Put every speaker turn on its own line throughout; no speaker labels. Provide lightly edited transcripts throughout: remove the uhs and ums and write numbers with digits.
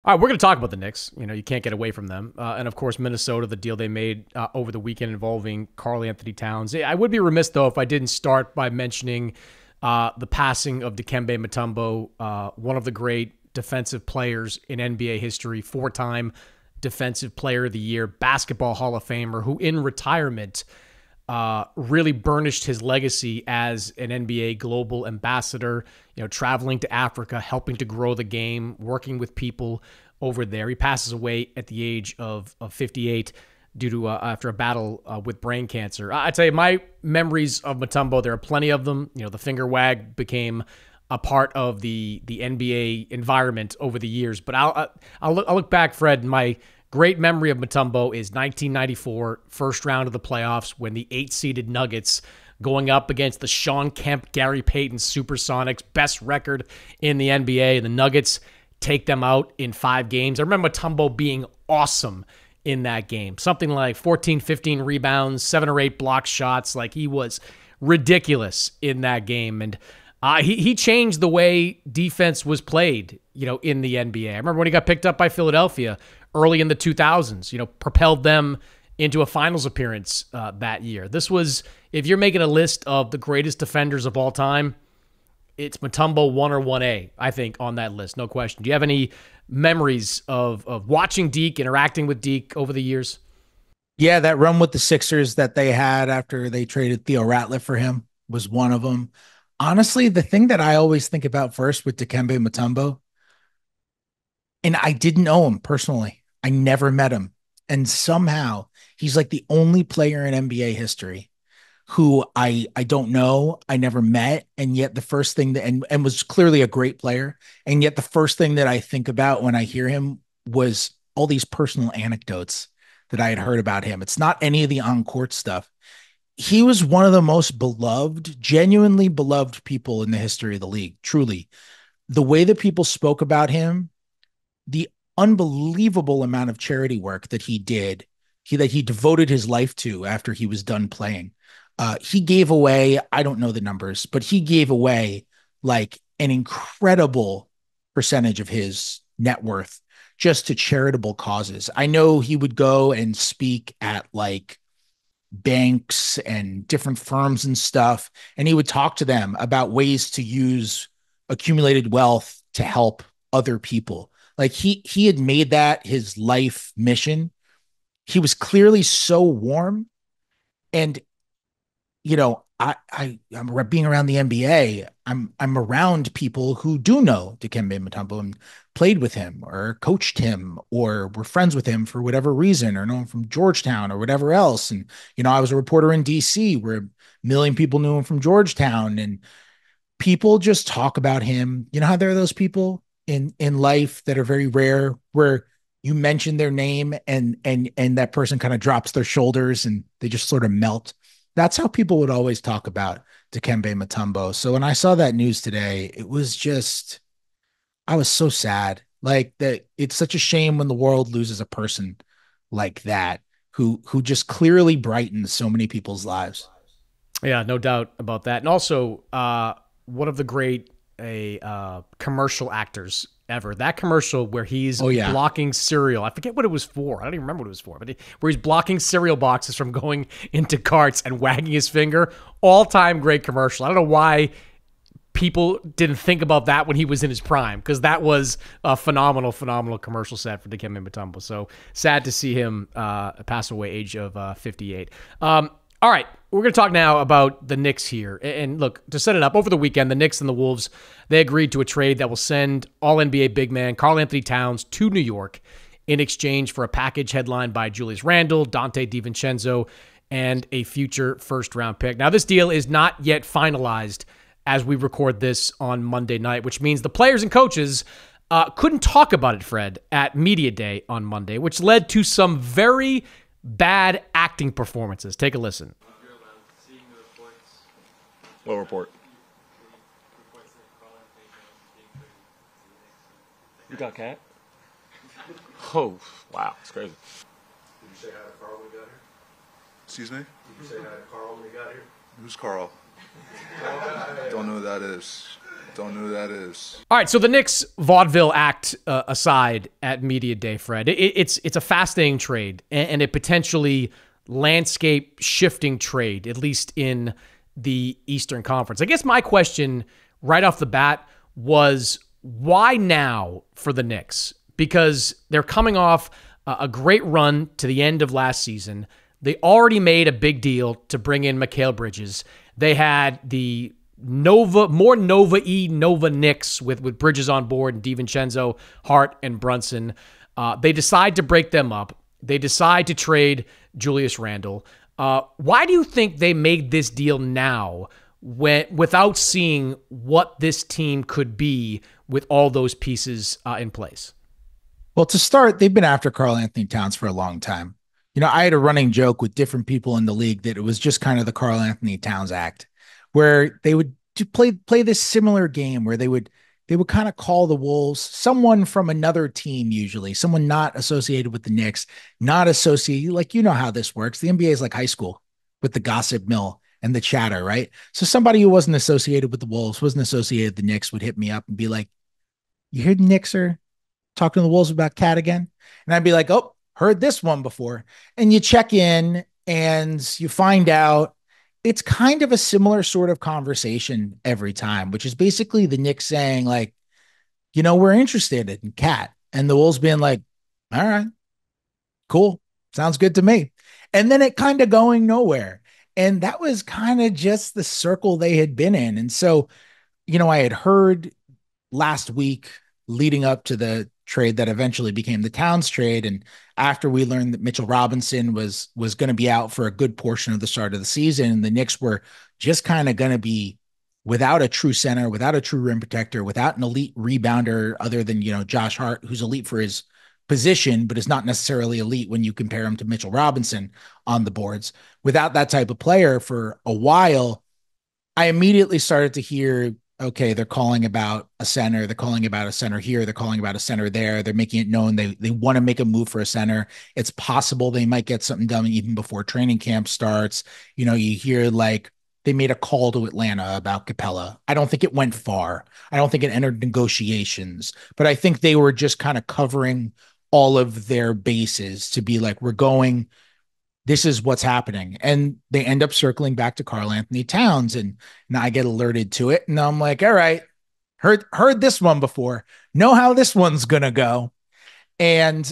All right, we're going to talk about the Knicks. You know, you can't get away from them. And, of course, Minnesota, the deal they made over the weekend involving Karl-Anthony Towns. I would be remiss, though, if I didn't start by mentioning the passing of Dikembe Mutombo, one of the great defensive players in NBA history, four-time Defensive Player of the Year, Basketball Hall of Famer, who in retirement really burnished his legacy as an NBA global ambassador, you know, traveling to Africa, helping to grow the game, working with people over there. He passes away at the age of 58 due to after a battle with brain cancer. I tell you, my memories of Mutombo, there are plenty of them. You know, the finger wag became a part of the NBA environment over the years. But I'll look back, Fred, my great memory of Mutombo is 1994, first round of the playoffs, when the 8-seeded Nuggets going up against the Sean Kemp, Gary Payton Supersonics, best record in the NBA, and the Nuggets take them out in 5 games. I remember Mutombo being awesome in that game. Something like 14, 15 rebounds, 7 or 8 block shots. Like, he was ridiculous in that game. And he changed the way defense was played, you know, in the NBA. I remember when he got picked up by Philadelphia early in the 2000s, you know, propelled them into a finals appearance that year. This was, if you're making a list of the greatest defenders of all time, it's Mutombo 1 or 1A, I think, on that list. No question. Do you have any memories of watching Deke, interacting with Deke over the years?
Yeah, that run with the Sixers that they had after they traded Theo Ratliff for him was one of them. Honestly, the thing that I always think about first with Dikembe Mutombo, and I didn't know him personally. I never met him. And somehow he's like the only player in NBA history who I don't know, I never met, and yet the first thing that and was clearly a great player, and yet the first thing that I think about when I hear him was all these personal anecdotes that I had heard about him. It's not any of the on-court stuff. He was one of the most beloved, genuinely beloved people in the history of the league, truly. The way that people spoke about him, the unbelievable amount of charity work that he did, that he devoted his life to after he was done playing. He gave away, I don't know the numbers, but he gave away like an incredible percentage of his net worth just to charitable causes. I know he would go and speak at like banks and different firms and stuff, and he would talk to them about ways to use accumulated wealth to help other people. Like he had made that his life mission. He was clearly so warm, and you know, I'm being around the NBA. I'm around people who do know Dikembe Mutombo and played with him or coached him or were friends with him for whatever reason or know him from Georgetown or whatever else. And you know, I was a reporter in DC where a million people knew him from Georgetown, and people just talk about him. You know how there are those people in life that are very rare where you mention their name and that person kind of drops their shoulders and they just sort of melt. That's how people would always talk about Dikembe Mutombo. So when I saw that news today, it was just, I was so sad. Like that, it's such a shame when the world loses a person like that who just clearly brightens so many people's lives.
Yeah, no doubt about that. And also, one of the great commercial actors ever. That commercial where he's
Oh yeah.
blocking cereal. I forget what it was for. I don't even remember what it was for. But where he's blocking cereal boxes from going into carts and wagging his finger. All-time great commercial. I don't know why people didn't think about that when he was in his prime, because that was a phenomenal, phenomenal commercial set for Dikembe Mutombo. So sad to see him pass away, age of 58. All right, we're going to talk now about the Knicks here. And look, to set it up, over the weekend, the Knicks and the Wolves, they agreed to a trade that will send All-NBA big man Karl-Anthony Towns to New York in exchange for a package headlined by Julius Randle, Dante DiVincenzo, and a future first-round pick. Now, this deal is not yet finalized as we record this on Monday night, which means the players and coaches couldn't talk about it, Fred, at Media Day on Monday, which led to some very bad acting performances. Take a listen.
What report? You got cat? Oh, wow. It's crazy.
Did you say hi to Carl when you got here?
Excuse me?
Did you say hi to Carl when you got here?
Who's Carl? Don't know who that is.
Don't know who that is.
All right, so the Knicks vaudeville act aside at media day, Fred, it's a fascinating trade and a potentially landscape shifting trade, at least in the Eastern Conference. I guess my question right off the bat was, why now for the Knicks? Because they're coming off a great run to the end of last season. They already made a big deal to bring in Mikal Bridges. They had the Nova Knicks with Bridges on board and DiVincenzo, Hart, and Brunson. They decide to break them up. They decide to trade Julius Randle. Why do you think they made this deal now without seeing what this team could be with all those pieces in place?
Well, to start, they've been after Karl-Anthony Towns for a long time. I had a running joke with different people in the league that it was just kind of the Karl-Anthony Towns act, where they would play this similar game where they would kind of call the Wolves someone from another team, usually someone not associated with the Knicks, not associated, like, how this works. The NBA is like high school with the gossip mill and the chatter, right? So somebody who wasn't associated with the Wolves, wasn't associated with the Knicks, would hit me up and be like, "You hear the Knicks are talking to the Wolves about Cat again?" And I'd be like, "Oh, heard this one before." And you check in and you find out it's kind of a similar sort of conversation every time, which is basically the Knicks saying, like, we're interested in Cat. And the Wolves being like, "All right, cool. Sounds good to me." And then it kind of going nowhere. And that was kind of just the circle they had been in. And so, I had heard last week leading up to the trade that eventually became the Towns trade, and after we learned that Mitchell Robinson was going to be out for a good portion of the start of the season, and the Knicks were just kind of going to be without a true center, without a true rim protector, without an elite rebounder other than, Josh Hart, who's elite for his position, but is not necessarily elite when you compare him to Mitchell Robinson on the boards. Without that type of player for a while, I immediately started to hear, okay, they're calling about a center. They're calling about a center here. They're calling about a center there. They're making it known they want to make a move for a center. It's possible they might get something done even before training camp starts. You hear like they made a call to Atlanta about Capella. I don't think it went far. I don't think it entered negotiations, but I think they were just kind of covering all of their bases to be like, this is what's happening. And they end up circling back to Karl-Anthony Towns. And now I get alerted to it. And I'm like, all right, heard this one before. Know how this one's going to go. And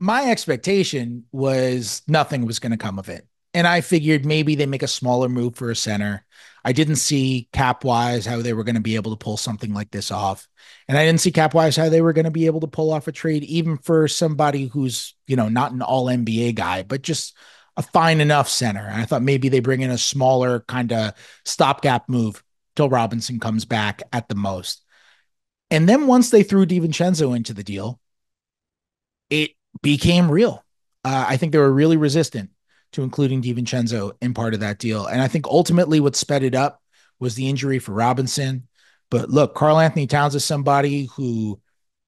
my expectation was nothing was going to come of it. And I figured maybe they make a smaller move for a center. I didn't see cap-wise how they were going to be able to pull something like this off. And I didn't see cap-wise how they were going to be able to pull off a trade, even for somebody who's, not an all-NBA guy, but just a fine enough center. And I thought maybe they bring in a smaller kind of stopgap move till Robinson comes back at the most. And then once they threw DiVincenzo into the deal, it became real. I think they were really resistant to including DiVincenzo in part of that deal. And I think ultimately what sped it up was the injury for Robinson. But look, Karl-Anthony Towns is somebody who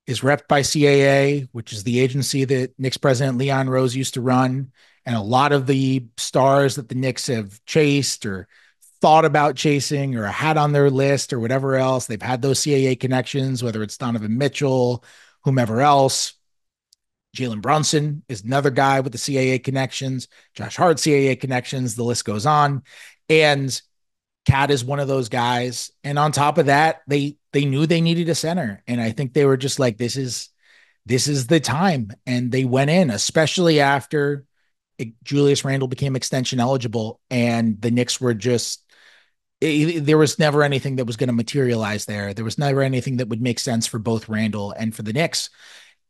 is repped by CAA, which is the agency that Knicks president Leon Rose used to run. And a lot of the stars that the Knicks have chased or thought about chasing or had on their list or whatever else, they've had those CAA connections, whether it's Donovan Mitchell, whomever else. Jalen Brunson is another guy with the CAA connections, Josh Hart CAA connections, the list goes on. And Cat is one of those guys. And on top of that, they knew they needed a center. And I think they were just like, this is the time. And they went in, especially after Julius Randle became extension eligible, and the Knicks were just, there was never anything that was going to materialize there. There was never anything that would make sense for both Randle and for the Knicks.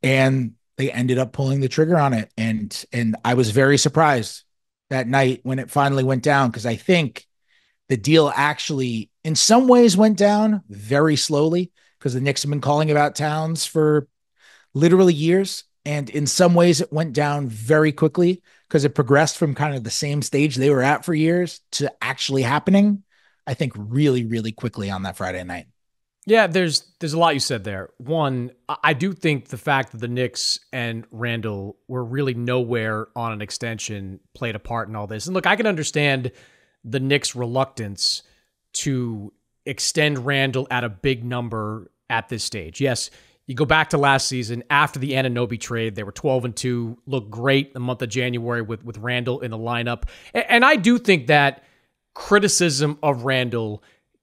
And they ended up pulling the trigger on it. And I was very surprised that night when it finally went down, because I think the deal actually in some ways went down very slowly, because the Knicks have been calling about Towns for literally years. And in some ways it went down very quickly, because it progressed from kind of the same stage they were at for years to actually happening, I think, really, really quickly on that Friday night.
Yeah, there's a lot you said there. One, I do think the fact that the Knicks and Randle were really nowhere on an extension played a part in all this. And look, I can understand the Knicks' reluctance to extend Randall at a big number at this stage. Yes, you go back to last season after the Anunoby trade, they were 12-2, looked great the month of January with Randall in the lineup. And I do think that criticism of Randall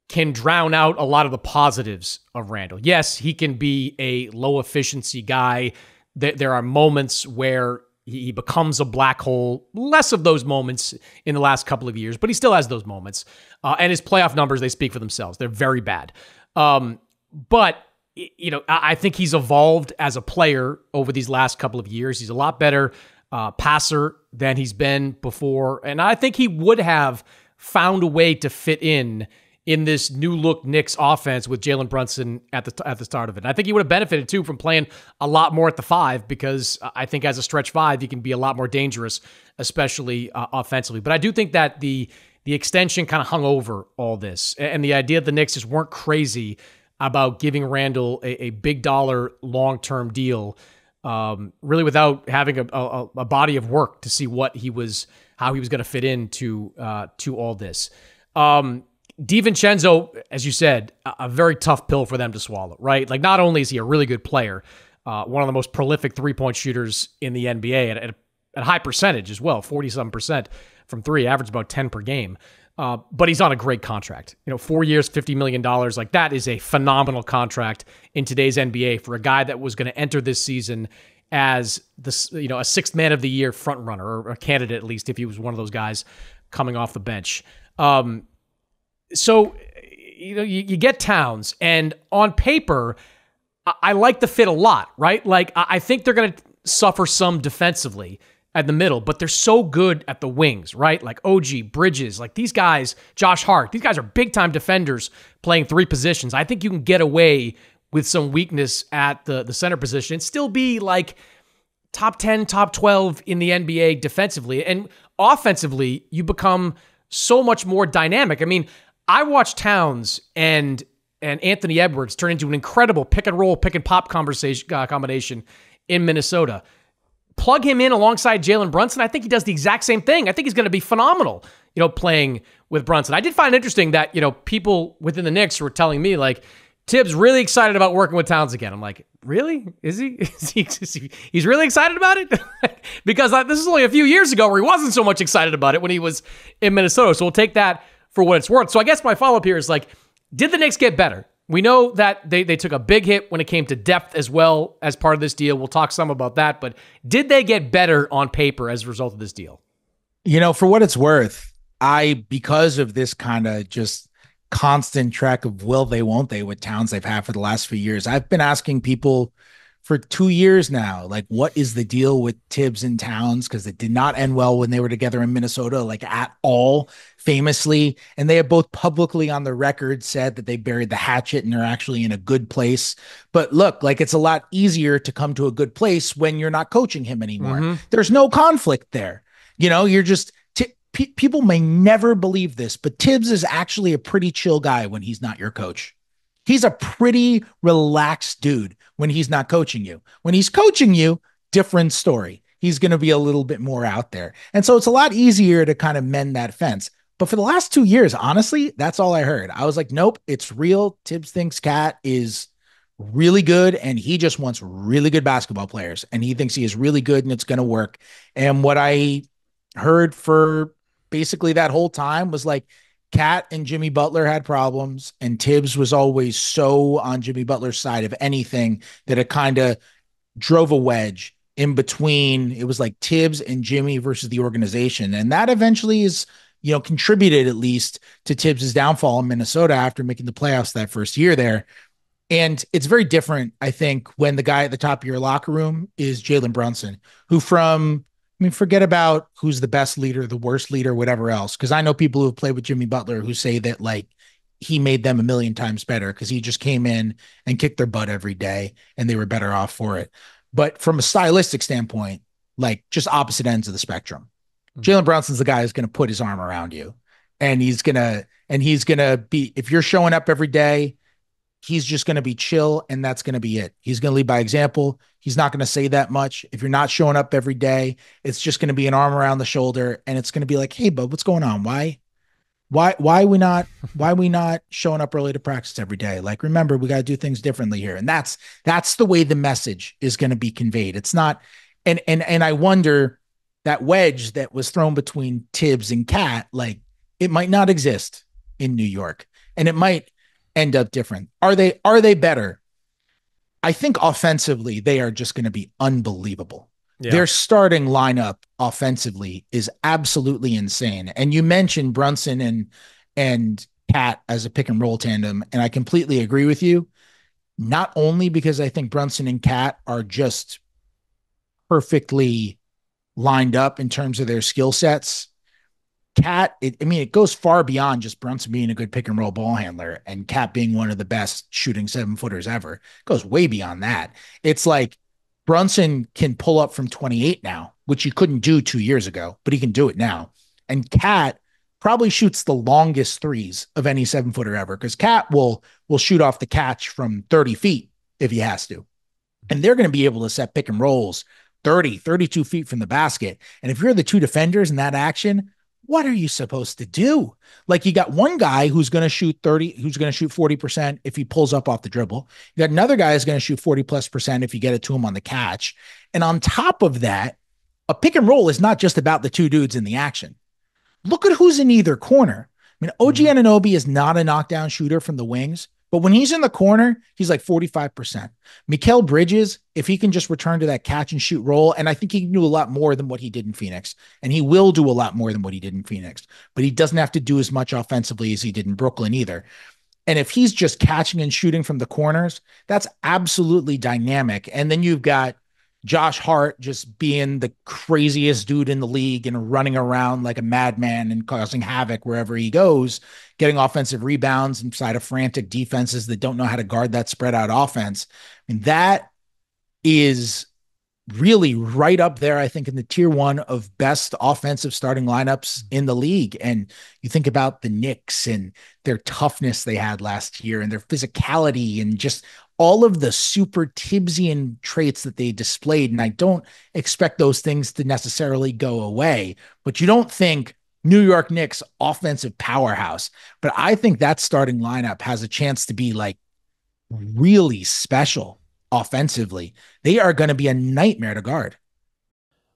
can drown out a lot of the positives of Randall. Yes, he can be a low efficiency guy. There are moments where he becomes a black hole. Less of those moments in the last couple of years, but he still has those moments. And his playoff numbers, they speak for themselves. They're very bad. But, I think he's evolved as a player over these last couple of years. He's a lot better passer than he's been before. And I think he would have found a way to fit in this new look Knicks offense with Jalen Brunson at the start of it. And I think he would have benefited too from playing a lot more at the 5, because I think as a stretch 5, he can be a lot more dangerous, especially offensively. But I do think that the extension kind of hung over all this, and the idea that the Knicks just weren't crazy about giving Randall a big dollar long-term deal, really without having a body of work to see how he was going to fit into to all this. DiVincenzo, as you said, a very tough pill for them to swallow, right? Like, not only is he a really good player, one of the most prolific three-point shooters in the NBA at a high percentage as well, 47% from three, average about 10 per game. But he's on a great contract. 4 years, $50 million. Like, that is a phenomenal contract in today's NBA for a guy that was going to enter this season as a sixth man of the year front runner, or a candidate at least, if he was one of those guys coming off the bench. So, you get Towns, and on paper, I like the fit a lot, right? Like, I think they're going to suffer some defensively at the middle, but they're so good at the wings, right? Like OG, Bridges, like these guys, Josh Hart, these guys are big-time defenders playing 3 positions. I think you can get away with some weakness at the center position and still be like top 10, top 12 in the NBA defensively. And offensively, you become so much more dynamic. I mean, I watched Towns and Anthony Edwards turn into an incredible pick and roll, pick and pop combination in Minnesota. Plug him in alongside Jalen Brunson, I think he does the exact same thing. I think he's going to be phenomenal, playing with Brunson. I did find it interesting that, people within the Knicks were telling me, like, Tibbs really excited about working with Towns again. I'm like, really? Is he? He's really excited about it? Because this is only a few years ago where he wasn't so much excited about it when he was in Minnesota. So we'll take that for what it's worth. So I guess my follow-up here is, like, did the Knicks get better? We know that they took a big hit when it came to depth as well as part of this deal. We'll talk some about that, but did they get better on paper as a result of this deal?
For what it's worth, because of this kind of just constant track of will they, won't they with Towns they've had for the last few years, I've been asking people for 2 years now, like, what is the deal with Tibbs and Towns? Because it did not end well when they were together in Minnesota, like, at all, famously. And they have both publicly on the record said that they buried the hatchet and are actually in a good place. But look, like, it's a lot easier to come to a good place when you're not coaching him anymore. Mm-hmm. There's no conflict there. You're just, people may never believe this, but Tibbs is actually a pretty chill guy when he's not your coach. He's a pretty relaxed dude when he's not coaching you. When he's coaching you, different story. He's going to be a little bit more out there. And so it's a lot easier to kind of mend that fence. But for the last 2 years, honestly, that's all I heard. I was like, nope, it's real. Tibbs thinks Cat is really good, and he just wants really good basketball players. And he thinks he is really good, and it's going to work. And what I heard for basically that whole time was, like, Cat and Jimmy Butler had problems, and Tibbs was always so on Jimmy Butler's side of anything that it kind of drove a wedge in between. It was like Tibbs and Jimmy versus the organization. And that eventually is, contributed at least to Tibbs's downfall in Minnesota after making the playoffs that first year there. And it's very different, I think, when the guy at the top of your locker room is Jalen Brunson, who forget about who's the best leader, the worst leader, whatever else. Because I know people who have played with Jimmy Butler who say that, like, he made them a million times better because he just came in and kicked their butt every day and they were better off for it. But from a stylistic standpoint, like, just opposite ends of the spectrum. Mm-hmm. Jalen Brunson's the guy who's going to put his arm around you, and he's going to be, if you're showing up every day, he's just going to be chill, and that's going to be it. He's going to lead by example. He's not going to say that much. If you're not showing up every day, it's just going to be an arm around the shoulder, and it's going to be like, hey, bud, what's going on? Why Why we not showing up early to practice every day? Like, remember, we got to do things differently here. And that's the way the message is going to be conveyed. It's not, and I wonder that wedge that was thrown between Tibbs and Cat, like it might not exist in New York and it might end up different. Are they better? I think offensively, they are just going to be unbelievable. Yeah. Their starting lineup offensively is absolutely insane. And you mentioned Brunson and Cat as a pick and roll tandem, and I completely agree with you. Not only because I think Brunson and Cat are just perfectly lined up in terms of their skill sets. Cat, it goes far beyond just Brunson being a good pick and roll ball handler and Cat being one of the best shooting 7-footers ever. It goes way beyond that. It's like Brunson can pull up from 28 now, which he couldn't do 2 years ago, but he can do it now. And Cat probably shoots the longest threes of any 7-footer ever, because Cat will shoot off the catch from 30 feet if he has to. And they're going to be able to set pick and rolls 30, 32 feet from the basket. And if you're the two defenders in that action, what are you supposed to do? Like, you got one guy who's going to shoot 40% if he pulls up off the dribble. You got another guy who's going to shoot 40+% if you get it to him on the catch. And on top of that, a pick and roll is not just about the two dudes in the action. Look at who's in either corner. I mean, OG Anunoby is not a knockdown shooter from the wings, but when he's in the corner, he's like 45%. Mikal Bridges, if he can just return to that catch and shoot role, and I think he can do a lot more than what he did in Phoenix, and he will do a lot more than what he did in Phoenix, but he doesn't have to do as much offensively as he did in Brooklyn either. And if he's just catching and shooting from the corners, that's absolutely dynamic. And then you've got Josh Hart just being the craziest dude in the league and running around like a madman and causing havoc wherever he goes, getting offensive rebounds inside of frantic defenses that don't know how to guard that spread out offense. I mean, that is really right up there, I think, in the tier one of best offensive starting lineups in the league. And you think about the Knicks and their toughness they had last year and their physicality and just all of the super Tibbsian traits that they displayed. And I don't expect those things to necessarily go away, but you don't think New York Knicks offensive powerhouse. But I think that starting lineup has a chance to be like really special offensively. They are going to be a nightmare to guard.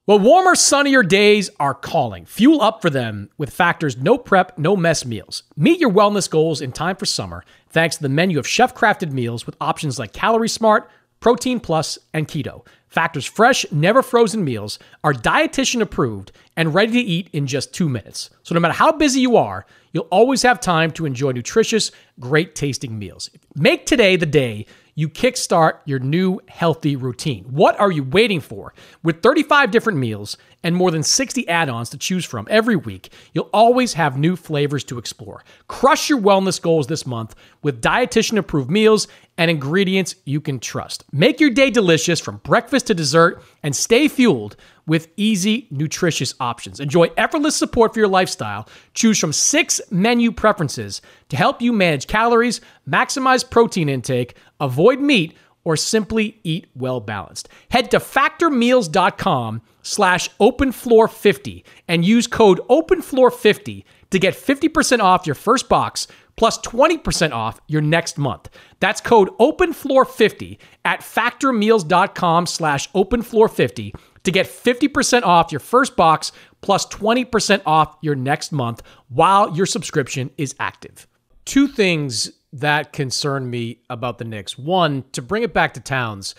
Well, warmer, sunnier days are calling. Fuel up for them with Factor's no prep, no mess meals. Meet your wellness goals in time for summer thanks to the menu of chef-crafted meals with options like Calorie Smart, Protein Plus, and Keto. Factor's fresh, never frozen meals are dietitian approved and ready to eat in just 2 minutes. So no matter how busy you are, you'll always have time to enjoy nutritious, great tasting meals. Make today the day you kickstart your new healthy routine. What are you waiting for? With 35 different meals and more than 60 add-ons to choose from every week, you'll always have new flavors to explore. Crush your wellness goals this month with dietitian-approved meals and ingredients you can trust. Make your day delicious from breakfast to dessert and stay fueled with easy, nutritious options. Enjoy effortless support for your lifestyle. Choose from 6 menu preferences to help you manage calories, maximize protein intake, avoid meat, or simply eat well balanced. Head to factormeals.com/openfloor50 and use code openfloor50 to get 50% off your first box plus 20% off your next month. That's code openfloor50 at factormeals.com/openfloor50 to get 50% off your first box plus 20% off your next month while your subscription is active. 2 things that concern me about the Knicks. One, to bring it back to Towns,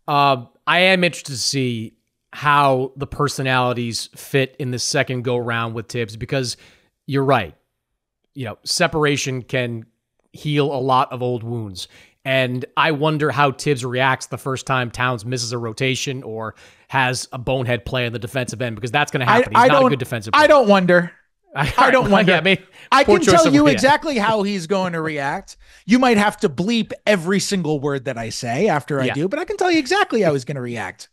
I am interested to see how the personalities fit in the second go round with Tibbs, because you're right. You know, separation can heal a lot of old wounds. And I wonder how Tibbs reacts the first time Towns misses a rotation or has a bonehead play on the defensive end, because that's going to happen. He's not a good defensive player.
I don't wonder. I don't wonder.
Yeah,
I can tell you exactly how he's going to react. You might have to bleep every single word that I say after I do, but I can tell you exactly how he's going to react.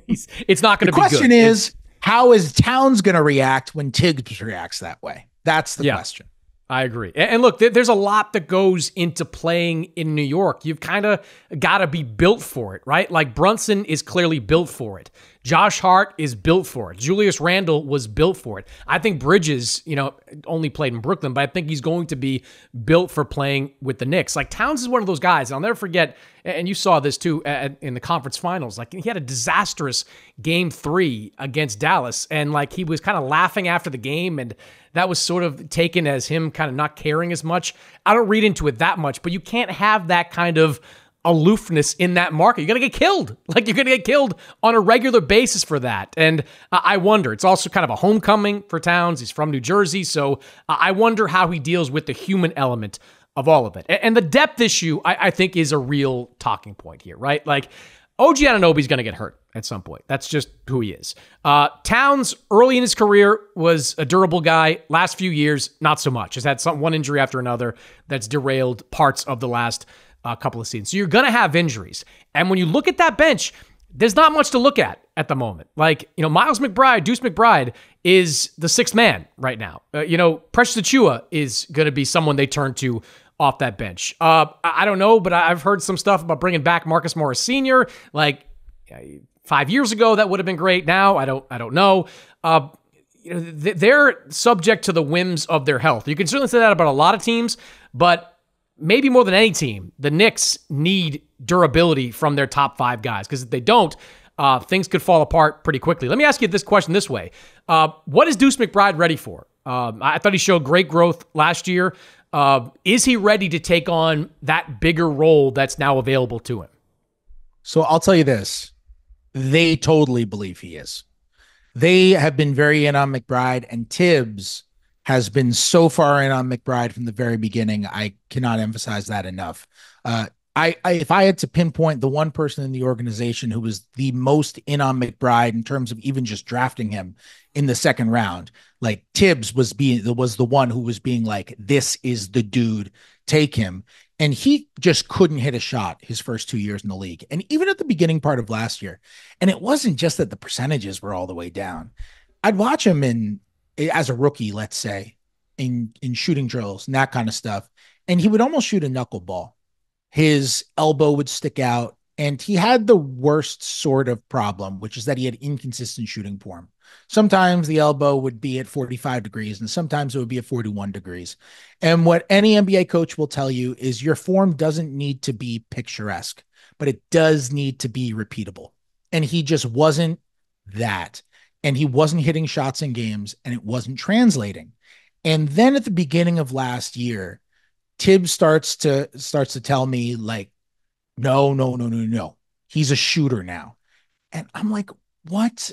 It's not going to be good.
The question is, how is Towns going to react when Tibbs reacts that way? That's the question.
I agree. And look, there's a lot that goes into playing in New York. You've kind of got to be built for it, right? Like Brunson is clearly built for it. Josh Hart is built for it. Julius Randle was built for it. I think Bridges, only played in Brooklyn, but I think he's going to be built for playing with the Knicks. Like, Towns is one of those guys, and I'll never forget, and you saw this too in the conference finals. Like, he had a disastrous game 3 against Dallas, and like, he was kind of laughing after the game, and that was sort of taken as him kind of not caring as much. I don't read into it that much, but you can't have that kind of aloofness in that market. You're going to get killed. Like, you're going to get killed on a regular basis for that. And I wonder, it's also kind of a homecoming for Towns. He's from New Jersey. So I wonder how he deals with the human element of all of it. And the depth issue, I think, is a real talking point here, right? Like, OG Anunoby's going to get hurt at some point. That's just who he is. Towns, early in his career, was a durable guy. Last few years, not so much. Has had one injury after another that's derailed parts of the last couple of seasons. So you're going to have injuries. And when you look at that bench, there's not much to look at the moment. Like, Miles McBride, Deuce McBride is the sixth man right now. Precious Achiuwa is going to be someone they turn to off that bench. I don't know, but I've heard some stuff about bringing back Marcus Morris Sr. Like 5 years ago, that would have been great. Now, I don't know. They're subject to the whims of their health. You can certainly say that about a lot of teams, but maybe more than any team, the Knicks need durability from their top 5 guys, because if they don't, things could fall apart pretty quickly. Let me ask you this question this way. What is Deuce McBride ready for? I thought he showed great growth last year. Is he ready to take on that bigger role that's now available to him?
So I'll tell you this. They totally believe he is. They have been very in on McBride, and Tibbs has been so far in on McBride from the very beginning. I cannot emphasize that enough. If I had to pinpoint the one person in the organization who was the most in on McBride in terms of even just drafting him in the second round, like, Tibbs was the one who was being like, this is the dude, take him. And he just couldn't hit a shot his first 2 years in the league. And even at the beginning part of last year, and it wasn't just that the percentages were all the way down. I'd watch him as a rookie, let's say, in shooting drills and that kind of stuff. And he would almost shoot a knuckleball. His elbow would stick out, and he had the worst sort of problem, which is that he had inconsistent shooting form. Sometimes the elbow would be at 45 degrees, and sometimes it would be at 41 degrees. And what any NBA coach will tell you is your form doesn't need to be picturesque, but it does need to be repeatable. And he just wasn't that. And he wasn't hitting shots in games, and it wasn't translating. And then at the beginning of last year, Tibbs starts to tell me, like, no. He's a shooter now. And I'm like, what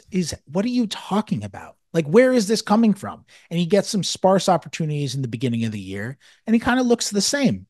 are you talking about? Like, where is this coming from? And he gets some sparse opportunities in the beginning of the year, and he kind of looks the same.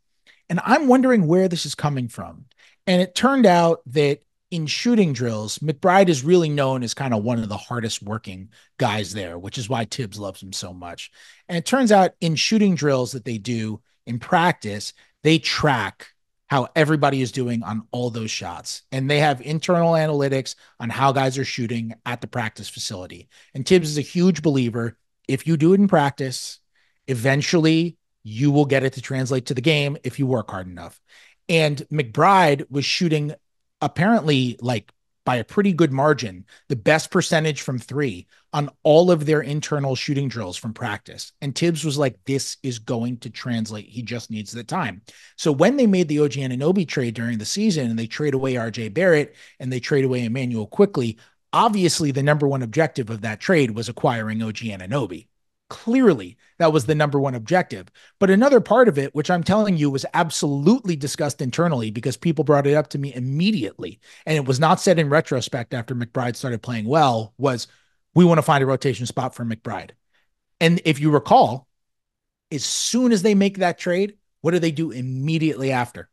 And I'm wondering where this is coming from. And it turned out that in shooting drills, McBride is really known as kind of one of the hardest working guys there, which is why Tibbs loves him so much. And it turns out in shooting drills that they do in practice, they track how everybody is doing on all those shots. And they have internal analytics on how guys are shooting at the practice facility. And Tibbs is a huge believer. If you do it in practice, eventually you will get it to translate to the game if you work hard enough. And McBride was shooting, apparently, like, by a pretty good margin, the best percentage from 3 on all of their internal shooting drills from practice. And Tibbs was like, this is going to translate. He just needs the time. So when they made the OG Anunoby trade during the season, and they trade away RJ Barrett and they trade away Emmanuel Quickly, obviously the number one objective of that trade was acquiring OG Anunoby. Clearly, that was the number one objective. But another part of it, which I'm telling you was absolutely discussed internally because people brought it up to me immediately, and it was not said in retrospect after McBride started playing well, was we want to find a rotation spot for McBride. And if you recall, as soon as they make that trade, what do they do immediately after?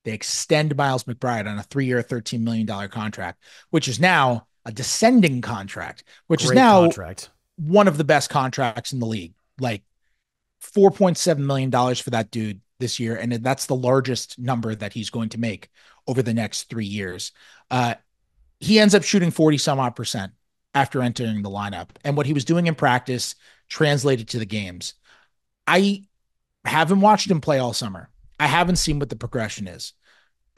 They extend Miles McBride on a 3-year, $13 million contract, which is now a descending contract, which
Great
is now
contract.
One of the best contracts in the league, like $4.7 million for that dude this year. And that's the largest number that he's going to make over the next 3 years. He ends up shooting 40 some odd percent after entering the lineup. And what he was doing in practice translated to the games. I haven't watched him play all summer. I haven't seen what the progression is.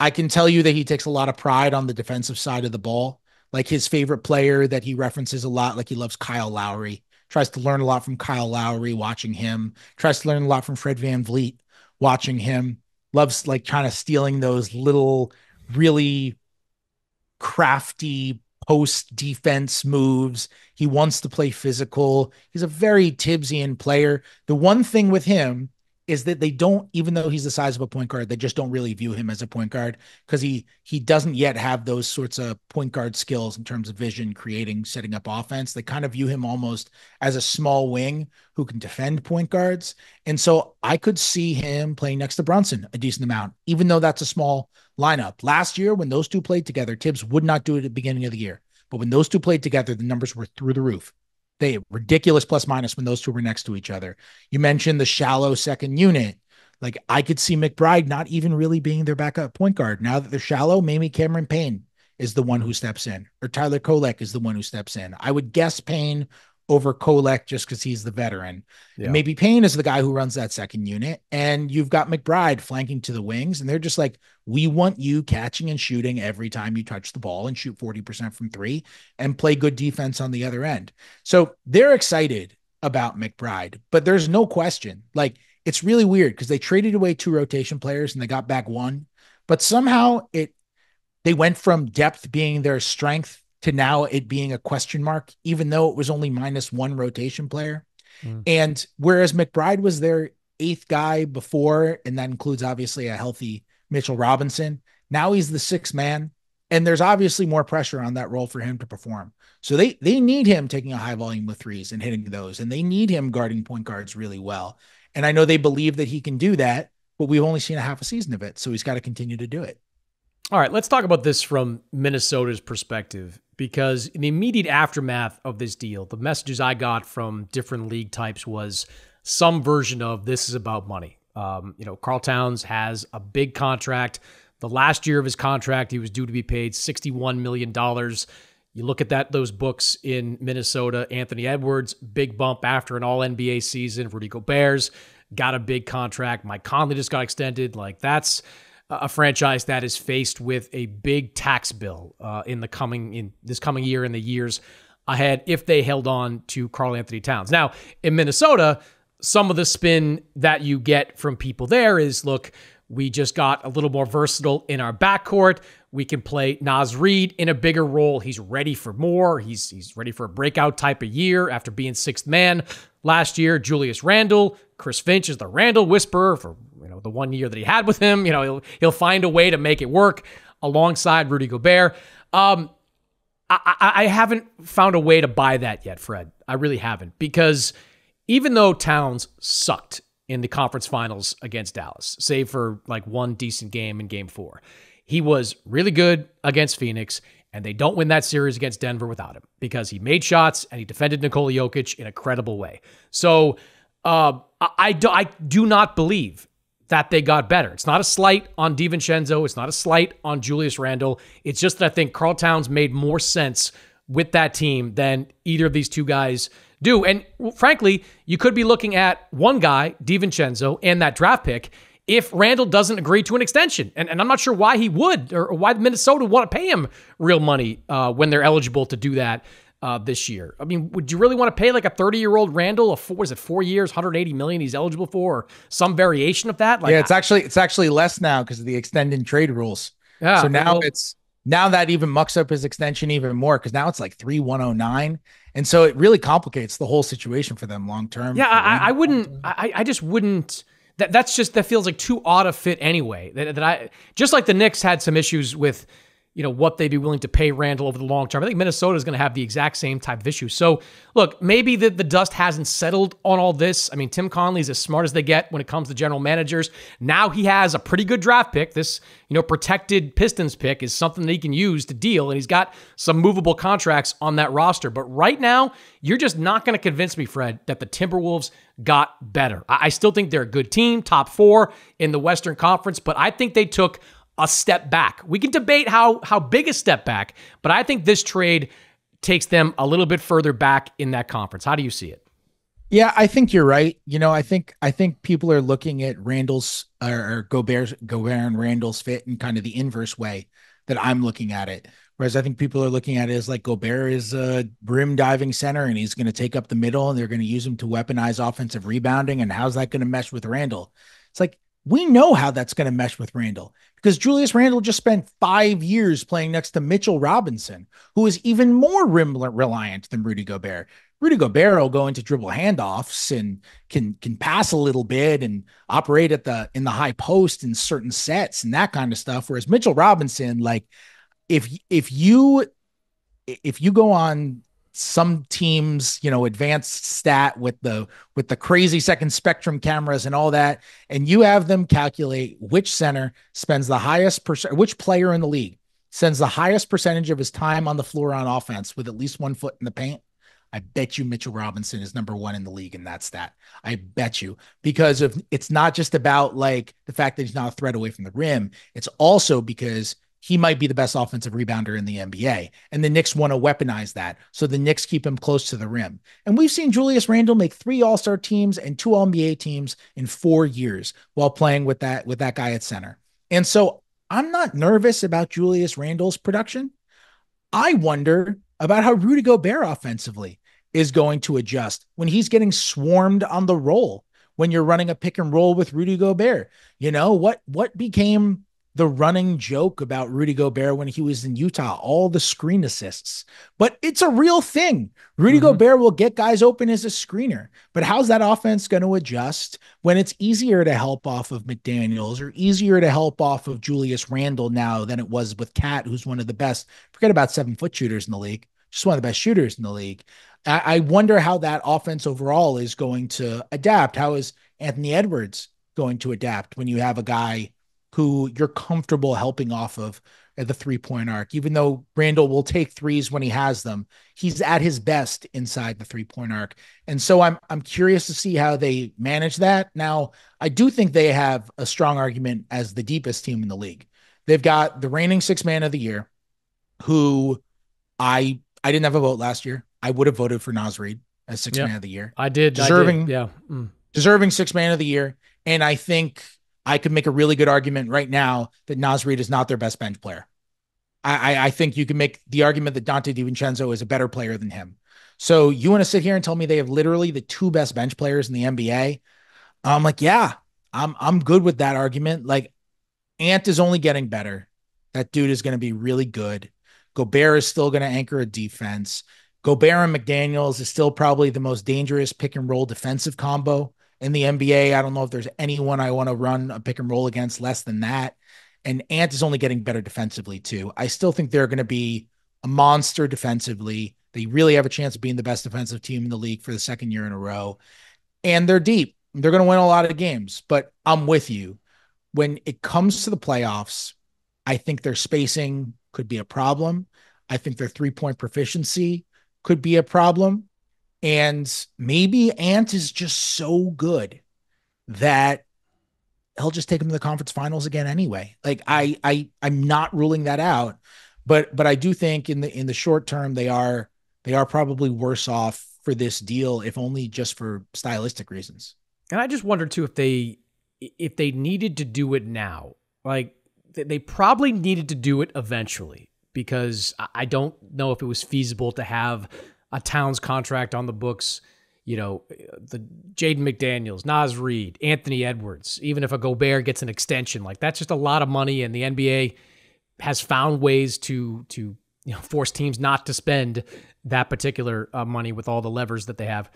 I can tell you that he takes a lot of pride on the defensive side of the ball. like his favorite player that he references a lot. Like he loves Kyle Lowry, tries to learn a lot from Kyle Lowry, watching him, tries to learn a lot from Fred VanVleet, watching him, loves like kind of stealing those little really crafty post defense moves. He wants to play physical. He's a very Tibbsian player. The one thing with him is that they don't, even though he's the size of a point guard, they just don't really view him as a point guard because he doesn't yet have those sorts of point guard skills in terms of vision, creating, setting up offense. They kind of view him almost as a small wing who can defend point guards. And so I could see him playing next to Brunson a decent amount, even though that's a small lineup. Last year, when those two played together, Tibbs would not do it at the beginning of the year. But when those two played together, the numbers were through the roof. They ridiculous plus minus when those two were next to each other. You mentioned the shallow second unit. Like I could see McBride not even really being their backup point guard. Now that they're shallow, maybe Cameron Payne is the one who steps in, or Tyler Kolek is the one who steps in. I would guess Payne over Kolek just because he's the veteran. Yeah. And maybe Payne is the guy who runs that second unit. And you've got McBride flanking to the wings. And they're just like, we want you catching and shooting every time you touch the ball and shoot 40% from three and play good defense on the other end. So they're excited about McBride, but there's no question. Like it's really weird because they traded away 2 rotation players and they got back 1, but somehow they went from depth being their strength to now it being a question mark, even though it was only -1 rotation player. And whereas McBride was their 8th guy before, and that includes obviously a healthy Mitchell Robinson, now he's the 6th man. And there's obviously more pressure on that role for him to perform. So they need him taking a high volume of threes and hitting those, and they need him guarding point guards really well. And I know they believe that he can do that, but we've only seen a half a season of it. So he's got to continue to do it.
All right, let's talk about this from Minnesota's perspective, because in the immediate aftermath of this deal, the messages I got from different league types was some version of this is about money. Karl Towns has a big contract. The last year of his contract, he was due to be paid $61 million. You look at those books in Minnesota, Anthony Edwards, big bump after an all-NBA season. Rudy Gobert's got a big contract. Mike Conley just got extended. Like that's a franchise that is faced with a big tax bill in this coming year and the years ahead if they held on to Karl-Anthony Towns. Now, in Minnesota, some of the spin that you get from people there is, look, we just got a little more versatile in our backcourt. We can play Naz Reid in a bigger role. He's ready for more. He's ready for a breakout type of year after being 6th man last year. Julius Randle, Chris Finch is the Randle whisperer for the 1 year that he had with him. He'll find a way to make it work alongside Rudy Gobert. I haven't found a way to buy that yet, Fred. I really haven't, because even though Towns sucked in the conference finals against Dallas, save for like one decent game in Game 4, he was really good against Phoenix, and they don't win that series against Denver without him because he made shots and he defended Nikola Jokic in a credible way. So I do not believe that they got better. It's not a slight on DiVincenzo. It's not a slight on Julius Randle. It's just that I think Karl Towns made more sense with that team than either of these two guys do. And frankly, you could be looking at one guy, DiVincenzo, and that draft pick if Randle doesn't agree to an extension. And I'm not sure why he would, or why Minnesota would want to pay him real money when they're eligible to do that this year. I mean, would you really want to pay like a 30-year-old Randle 4 years, $180 million he's eligible for, or some variation of that? Like,
yeah, it's actually less now because of the extended trade rules.
Yeah,
so now that even mucks up his extension even more, because now it's like 3,109, and so it really complicates the whole situation for them long term.
Yeah, I just wouldn't. That feels like too odd a fit anyway. That I just like the Knicks had some issues with, what they'd be willing to pay Randle over the long term. I think Minnesota is going to have the exact same type of issue. So, look, maybe the dust hasn't settled on all this. I mean, Tim Conley's as smart as they get when it comes to general managers. Now he has a pretty good draft pick. This, protected Pistons pick is something that he can use to deal, and he's got some movable contracts on that roster. But right now, you're just not going to convince me, Fred, that the Timberwolves got better. I still think they're a good team, top 4 in the Western Conference, but I think they took a step back. We can debate how big a step back, but I think this trade takes them a little bit further back in that conference. How do you see it?
Yeah, I think you're right. I think people are looking at Randall's or Gobert and Randall's fit in kind of the inverse way that I'm looking at it, Whereas I think people are looking at it as like Gobert is a rim diving center and he's going to take up the middle and they're going to use him to weaponize offensive rebounding. And how's that going to mesh with Randall? It's like, we know how that's going to mesh with Randall because Julius Randle just spent 5 years playing next to Mitchell Robinson, who is even more rim reliant than Rudy Gobert. Rudy Gobert will go into dribble handoffs and can pass a little bit and operate in the high post in certain sets and that kind of stuff. Whereas Mitchell Robinson, like, if you go on some teams, advanced stat with the crazy second spectrum cameras and all that, and you have them calculate which center spends the highest which player in the league spends the highest percentage of his time on the floor on offense with at least 1 foot in the paint, I bet you Mitchell Robinson is number 1 in the league in that stat. I bet you, because it's not just about like the fact that he's not a threat away from the rim. It's also because he might be the best offensive rebounder in the NBA. And the Knicks want to weaponize that. So the Knicks keep him close to the rim. And we've seen Julius Randle make 3 All-Star teams and 2 All-NBA teams in 4 years while playing with that guy at center. And so I'm not nervous about Julius Randle's production. I wonder about how Rudy Gobert offensively is going to adjust when he's getting swarmed on the roll, when you're running a pick and roll with Rudy Gobert. What became the running joke about Rudy Gobert when he was in Utah, all the screen assists, but it's a real thing. Rudy Gobert will get guys open as a screener, but how's that offense going to adjust when it's easier to help off of McDaniels or easier to help off of Julius Randle now than it was with Kat, who's one of the best, forget about 7-foot shooters in the league, just one of the best shooters in the league. I wonder how that offense overall is going to adapt. How is Anthony Edwards going to adapt when you have a guy who you're comfortable helping off of at the 3-point arc? Even though Randall will take threes when he has them, he's at his best inside the 3-point arc. And so I'm curious to see how they manage that. Now, I do think they have a strong argument as the deepest team in the league. They've got the reigning 6th man of the year, who I didn't have a vote last year. I would have voted for Naz Reid as 6th man of the year.
I did.
Deserving
6th
man of the year. And I think I could make a really good argument right now that Naz Reid is not their best bench player. I think you can make the argument that Dante DiVincenzo is a better player than him. So you want to sit here and tell me they have literally the 2 best bench players in the NBA? I'm like, yeah, I'm good with that argument. Like, Ant is only getting better. That dude is going to be really good. Gobert is still going to anchor a defense. Gobert and McDaniels is still probably the most dangerous pick and roll defensive combo in the NBA. I don't know if there's anyone I want to run a pick and roll against less than that. And Ant is only getting better defensively too. I still think they're going to be a monster defensively. They really have a chance of being the best defensive team in the league for the 2nd year in a row. And they're deep. They're going to win a lot of games, but I'm with you. When it comes to the playoffs, I think their spacing could be a problem. I think their 3-point proficiency could be a problem. And maybe Ant is just so good that he'll just take him to the conference finals again anyway. Like, I'm not ruling that out, but I do think in the short term, they are probably worse off for this deal, if only just for stylistic reasons.
And I just wonder too, if they needed to do it now, like they probably needed to do it eventually, because I don't know if it was feasible to have a Towns contract on the books, the Jaden McDaniels, Naz Reid, Anthony Edwards, even if a Gobert gets an extension, like that's just a lot of money. And the NBA has found ways to force teams not to spend that particular money with all the levers that they have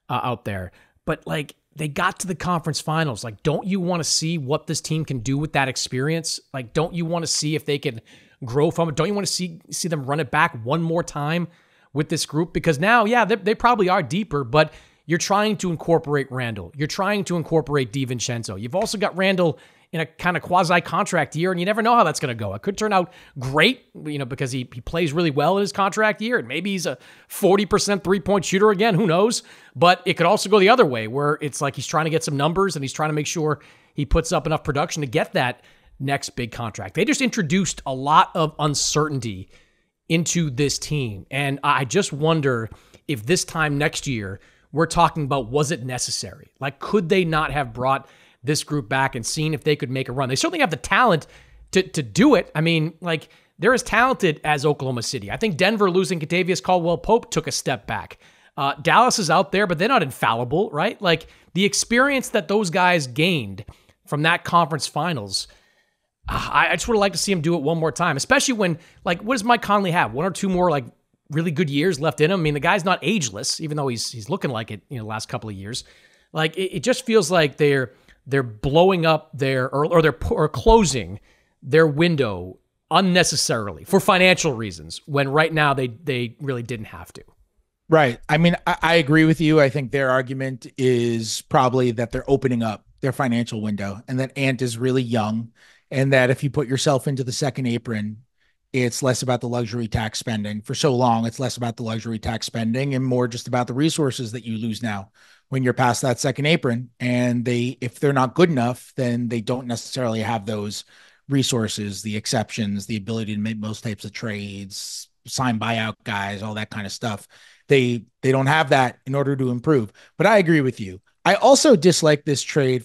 out there. But like, they got to the conference finals. Like, don't you want to see what this team can do with that experience? Like, don't you want to see if they can grow from it? Don't you want to see them run it back one more time with this group? Because now, yeah, they probably are deeper, but you're trying to incorporate Randall. You're trying to incorporate DiVincenzo. You've also got Randall in a kind of quasi-contract year, and you never know how that's going to go. It could turn out great, because he plays really well in his contract year, and maybe he's a 40% three-point shooter again. Who knows? But it could also go the other way, where it's like he's trying to get some numbers, and he's trying to make sure he puts up enough production to get that next big contract. They just introduced a lot of uncertainty into this team, and I just wonder if this time next year we're talking about, was it necessary? Like, could they not have brought this group back and seen if they could make a run? They certainly have the talent to do it. I mean, like, they're as talented as Oklahoma City. I think Denver losing Kentavious Caldwell-Pope took a step back. Dallas is out there, but they're not infallible, right? Like the experience that those guys gained from that conference finals, I just would have liked to see him do it one more time, especially when, like, what does Mike Conley have? 1 or 2 more, like, really good years left in him? I mean, the guy's not ageless, even though he's looking like it, the last couple of years. Like, it just feels like they're blowing up or closing their window unnecessarily for financial reasons, when right now they really didn't have to.
Right. I mean, I agree with you. I think their argument is probably that they're opening up their financial window and that Ant is really young, and that if you put yourself into the second apron, it's less about the luxury tax spending. For so long, it's less about the luxury tax spending and more just about the resources that you lose now when you're past that second apron. And if they're not good enough, then they don't necessarily have those resources, the exceptions, the ability to make most types of trades, sign buyout guys, all that kind of stuff. They don't have that in order to improve. But I agree with you. I also dislike this trade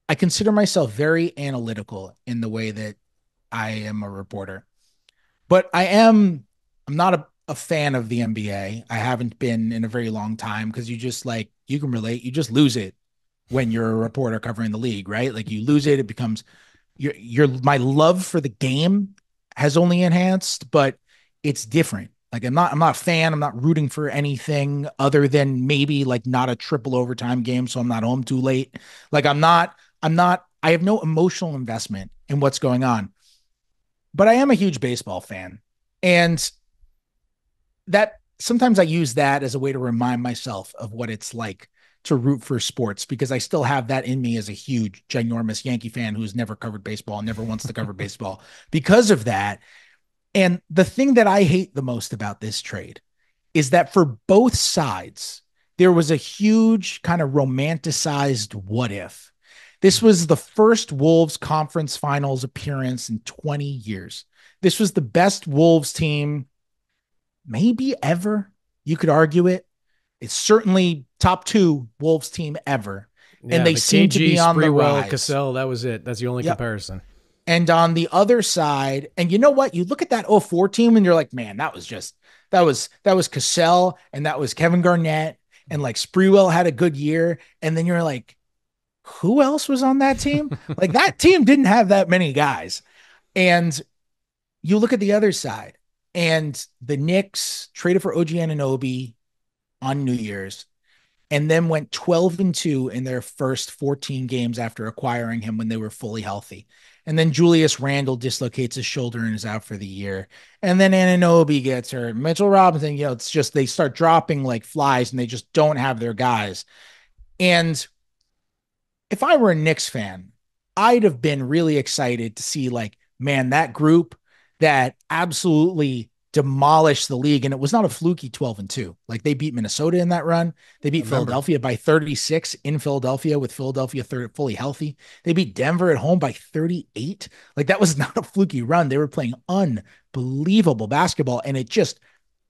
I consider myself very analytical in the way that I am a reporter, but I'm not a fan of the NBA. I haven't been in a very long time because you can relate. You just lose it when you're a reporter covering the league, right? Like you lose it. It becomes my love for the game has only enhanced, but it's different. Like I'm not a fan. I'm not rooting for anything other than maybe like not a triple overtime game, so I'm not home too late. Like I have no emotional investment in what's going on. But I am a huge baseball fan. And that sometimes I use that as a way to remind myself of what it's like to root for sports, because I still have that in me as a huge, ginormous Yankee fan who's never covered baseball, never wants to cover baseball because of that. And the thing that I hate the most about this trade is that for both sides, there was a huge kind of romanticized what if. This was the first Wolves conference finals appearance in 20 years. This was the best Wolves team maybe ever. You could argue it. It's certainly top 2 Wolves team ever.
Yeah,
and they seem to be on the rise.
Cassell, that was it. That's the only comparison.
And on the other side, and you know what? You look at that 04 team and you're like, man, that was Cassell and that was Kevin Garnett, and like Sprewell had a good year. And then you're like, who else was on that team? Like that team didn't have that many guys. And you look at the other side, and the Knicks traded for OG Anunoby on New Year's and then went 12-2 in their first 14 games after acquiring him when they were fully healthy. And then Julius Randle dislocates his shoulder and is out for the year. And then Anunoby gets hurt. Mitchell Robinson, it's just they start dropping like flies and they just don't have their guys. And if I were a Knicks fan, I'd have been really excited to see like, man, that group that absolutely demolished the league. And it was not a fluky 12-2. Like they beat Minnesota in that run. They beat Philadelphia by 36 in Philadelphia with Philadelphia fully healthy. They beat Denver at home by 38. Like that was not a fluky run. They were playing unbelievable basketball, and it just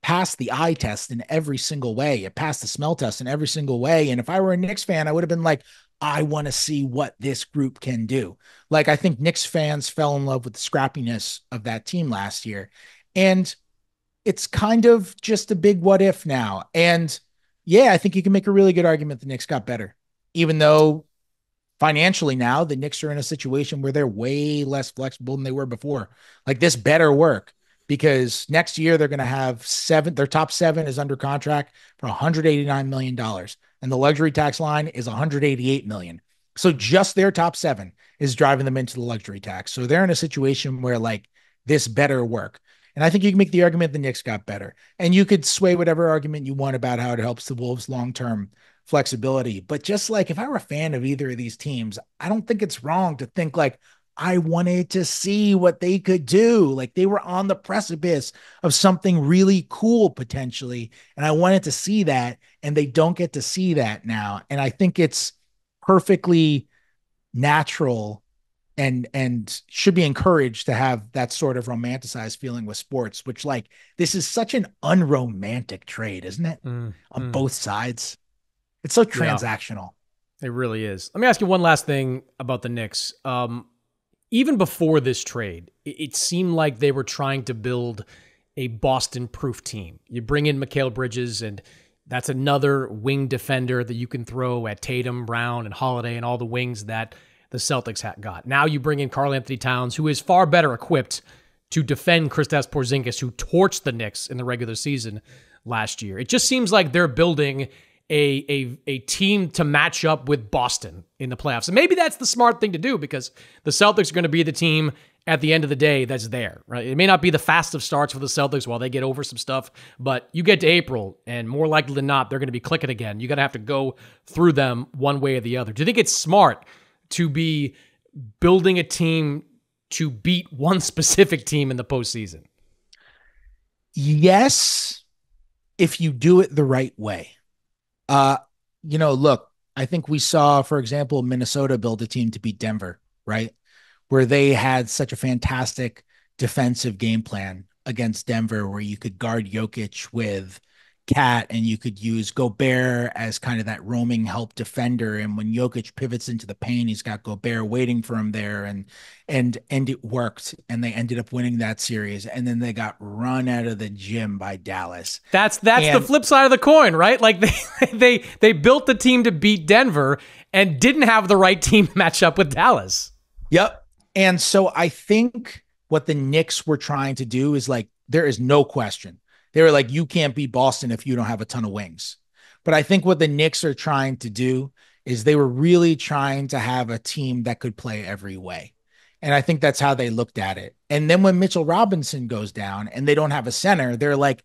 passed the eye test in every single way. It passed the smell test in every single way. And if I were a Knicks fan, I would have been like, I want to see what this group can do. Like, I think Knicks fans fell in love with the scrappiness of that team last year. And it's kind of just a big what if now. And yeah, I think you can make a really good argument the Knicks got better, even though financially now the Knicks are in a situation where they're way less flexible than they were before. Like this better work, because next year they're going to have their top 7 is under contract for $189 million. And the luxury tax line is $188 million. So just their top 7 is driving them into the luxury tax. So they're in a situation where like this better work. And I think you can make the argument the Knicks got better. And you could sway whatever argument you want about how it helps the Wolves' long-term flexibility. But just like if I were a fan of either of these teams, I don't think it's wrong to think like, I wanted to see what they could do. Like they were on the precipice of something really cool potentially. And I wanted to see that, and they don't get to see that now. And I think it's perfectly natural and should be encouraged to have that sort of romanticized feeling with sports, which like, this is such an unromantic trade, isn't it? On both sides. It's so transactional.
Yeah, it really is. Let me ask you one last thing about the Knicks. even before this trade, it seemed like they were trying to build a Boston-proof team. You bring in Mikal Bridges, and that's another wing defender that you can throw at Tatum, Brown, and Holiday, and all the wings that the Celtics got. Now you bring in Karl-Anthony Towns, who is far better equipped to defend Kristaps Porzingis, who torched the Knicks in the regular season last year. It just seems like they're building a team to match up with Boston in the playoffs. And maybe that's the smart thing to do, because the Celtics are going to be the team at the end of the day that's there, right? It may not be the fast of starts for the Celtics while they get over some stuff, but you get to April, and more likely than not, they're going to be clicking again. You're going to have to go through them one way or the other. Do you think it's smart to be building a team to beat one specific team in the postseason?
Yes, if you do it the right way. Look, I think we saw, for example, Minnesota build a team to beat Denver, right? Where they had such a fantastic defensive game plan against Denver, where you could guard Jokic with Cat, and you could use Gobert as kind of that roaming help defender. And when Jokic pivots into the paint, he's got Gobert waiting for him there, and it worked. And they ended up winning that series. And then they got run out of the gym by Dallas.
That's the flip side of the coin, right? Like they built the team to beat Denver and didn't have the right team match up with Dallas.
Yep. And so I think what the Knicks were trying to do is, like, there is no question. They were like, you can't beat Boston if you don't have a ton of wings. But I think what the Knicks are trying to do is they were really trying to have a team that could play every way. And I think that's how they looked at it. And then when Mitchell Robinson goes down and they don't have a center, they're like,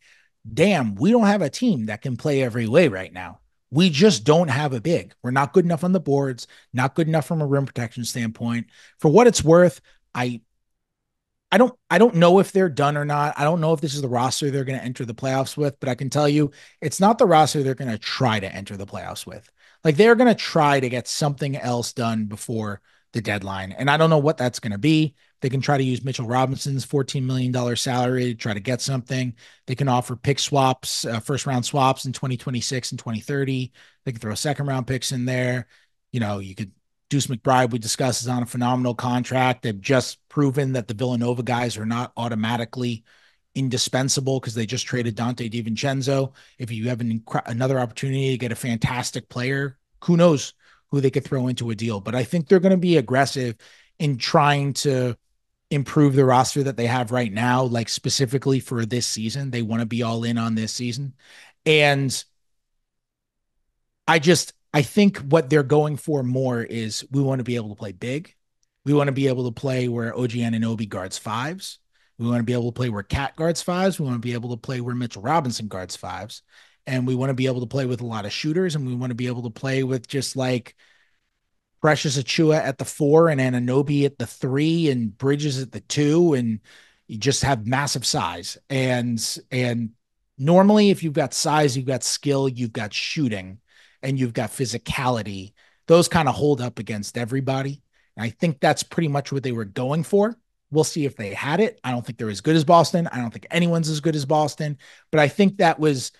damn, we don't have a team that can play every way right now. We just don't have a big. We're not good enough on the boards, not good enough from a rim protection standpoint. For what it's worth, I don't know if they're done or not. I don't know if this is the roster they're going to enter the playoffs with, but I can tell you it's not the roster they're going to try to enter the playoffs with. Like, they're going to try to get something else done before the deadline. And I don't know what that's going to be. They can try to use Mitchell Robinson's $14 million salary to try to get something. They can offer pick swaps, first round swaps in 2026 and 2030. They can throw second round picks in there. You could Deuce McBride, we discussed, is on a phenomenal contract. They've just proven that the Villanova guys are not automatically indispensable because they just traded Dante DiVincenzo. If you have another opportunity to get a fantastic player, who knows who they could throw into a deal. But I think they're going to be aggressive in trying to improve the roster that they have right now, like specifically for this season. They want to be all in on this season. And I think what they're going for more is, we want to be able to play big. We want to be able to play where OG Anunoby guards fives. We want to be able to play where Cat guards fives. We want to be able to play where Mitchell Robinson guards fives. And we want to be able to play with a lot of shooters. And we want to be able to play with just like Precious Achua at the 4 and Anunoby at the 3 and Bridges at the 2. And you just have massive size. And normally, if you've got size, you've got skill, you've got shooting, and you've got physicality, those kind of hold up against everybody. And I think that's pretty much what they were going for. We'll see if they had it. I don't think they're as good as Boston. I don't think anyone's as good as Boston, but I think that was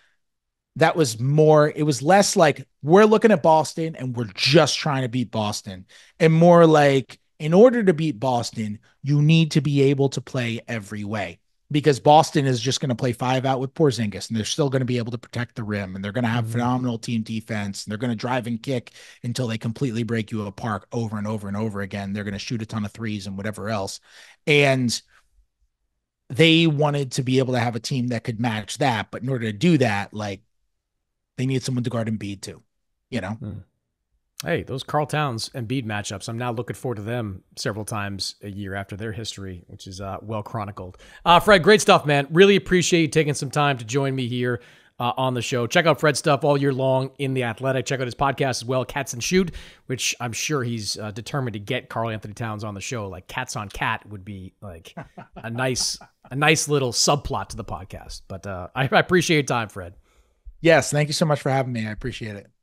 more, it was less like, we're looking at Boston and we're just trying to beat Boston, and more like, in order to beat Boston, you need to be able to play every way. Because Boston is just going to play 5 out with Porzingis, and they're still going to be able to protect the rim, and they're going to have phenomenal team defense, and they're going to drive and kick until they completely break you apart over and over and over again. They're going to shoot a ton of threes and whatever else. And they wanted to be able to have a team that could match that. But in order to do that, like, they need someone to guard Embiid too,
Hey, those Karl Towns and Embiid matchups, I'm now looking forward to them several times a year after their history, which is well chronicled. Fred, great stuff, man. Really appreciate you taking some time to join me here on the show. Check out Fred's stuff all year long in The Athletic. Check out his podcast as well, Katz and Shoot, which I'm sure he's determined to get Karl-Anthony Towns on the show. Like, Cats on Cat would be like a nice little subplot to the podcast. But I appreciate your time, Fred.
Yes, thank you so much for having me. I appreciate it.